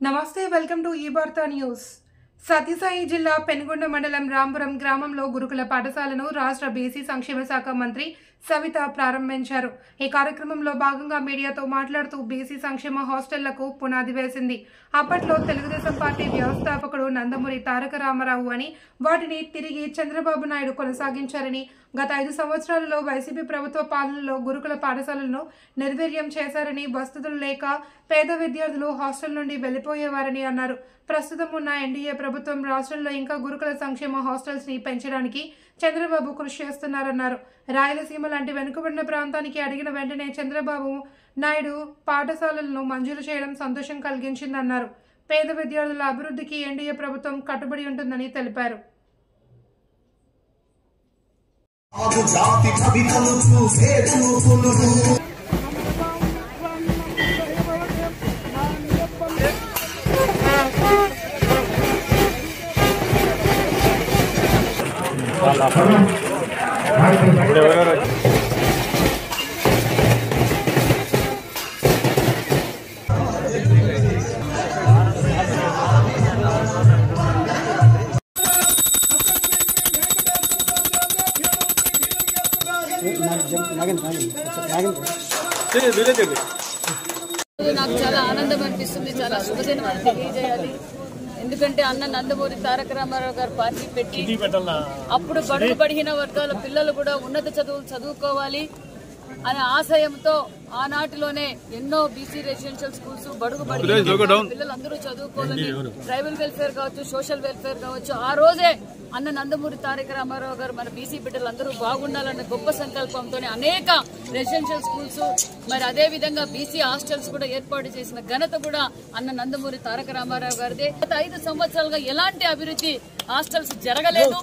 నమస్తే welcome to ఈ వార్తా న్యూస్. సత్యసాయి జిల్లా పెనుగొండ మండలం రాంపురం గ్రామంలో గురుకుల పాఠశాలను రాష్ట్ర బీసీ సంక్షేమ శాఖ మంత్రి సవిత ప్రారంభించారు. ఈ కార్యక్రమంలో భాగంగా మీడియాతో మాట్లాడుతూ బీసీ సంక్షేమ హాస్టళ్లకు పునాది వేసింది. అప్పట్లో తెలుగుదేశం పార్టీ వ్యవస్థాపకుడు నందమూరి తారక రామారావు అని, వాటిని తిరిగి చంద్రబాబు నాయుడు కొనసాగించారని, గత 5 సంవత్సరాలలో వైసీపీ ప్రభుత్వ పాలనలో గురుకుల పాఠశాలలను నిర్వీర్యం చేశారని, వసతులు లేక పేద విద్యార్థులు హాస్టల్ నుండి వెళ్లిపోయేవారని అన్నారు. ప్రస్తుతం ఉన్న ఎన్డీఏ ప్రభుత్వం రాష్ట్రంలో ఇంకా గురుకుల సంక్షేమ హాస్టల్స్ ని పెంచడానికి చంద్రబాబు కృషి చేస్తున్నారన్నారు. రాయలసీమ లాంటి వెనుకబడిన ప్రాంతానికి అడిగిన వెంటనే చంద్రబాబు నాయుడు పాఠశాలలను మంజూరు చేయడం సంతోషం కలిగించిందన్నారు. పేద విద్యార్థుల అభివృద్ధికి ఎన్డీఏ ప్రభుత్వం కట్టుబడి ఉంటుందని తెలిపారు. నాకు చాలా ఆనందం అనిపిస్తుంది. చాలా శుభదినం అని తెలియజేయాలి. ఎందుకంటే అన్న నందమూరి తారక రామారావు గారు పార్టీ పెట్టి అప్పుడు బడుగు బడిగిన వర్గాల పిల్లలు కూడా ఉన్నత చదువులు చదువుకోవాలి అనే ఆశయంతో ఆనాటిలోనే ఎన్నో బీసీ రెసిడెన్షియల్ స్కూల్స్ బడుగు బడిగిన పిల్లలందరూ చదువుకోవాలని, ట్రైబల్ వెల్ఫేర్ కావచ్చు, సోషల్ వెల్ఫేర్ కావచ్చు, ఆ రోజే అన్న నందమూరి తారక రామారావు గారు మన బీసీ బిడ్డలందరూ బాగుండాలన్న గొప్ప సంకల్పంతో అనేక రెసిడెన్షియల్ స్కూల్స్, మరి అదే విధంగా బీసీ హాస్టల్స్ కూడా ఏర్పాటు చేసిన ఘనత కూడా అన్న నందమూరి తారక రామారావు గారిదే. గత 5 సంవత్సరాలుగా ఎలాంటి అభివృద్ధి హాస్టల్స్ జరగలేదు,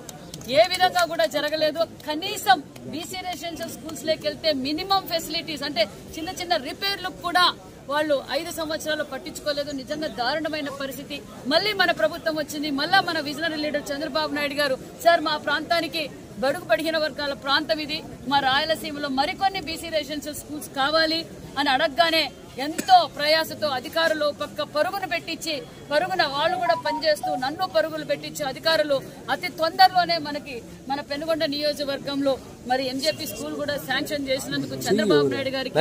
ఏ విధంగా కూడా జరగలేదు. కనీసం బీసీ రెసిడెన్షియల్ స్కూల్స్ లోకి వెళ్తే మినిమం ఫెసిలిటీస్ అంటే చిన్న చిన్న రిపేర్లు కూడా వాళ్ళు 5 సంవత్సరాలు పట్టించుకోలేదు. నిజంగా దారుణమైన పరిస్థితి. మళ్ళీ మన ప్రభుత్వం వచ్చింది, మళ్ళా మన విజనరీ లీడర్ చంద్రబాబు నాయుడు గారు, సార్ మా ప్రాంతానికి బడుగు బడిగిన వర్గాల ప్రాంతం ఇది, మా రాయలసీమలో మరికొన్ని బీసీ రెసిడెన్షియల్ స్కూల్స్ కావాలి అని అడగగానే ఎంతో ప్రయాసతో అధికారులు పక్క పరుగును పెట్టించి, పరుగున వాళ్ళు కూడా పనిచేస్తూ నన్ను పరుగులు పెట్టించి అధికారులు అతి తొందరలోనే మనకి మన పెనుగొండ నియోజకవర్గంలో మరి ఎంజేపీ స్కూల్ కూడా శాంక్షన్ చేసినందుకు చంద్రబాబు నాయుడు గారికి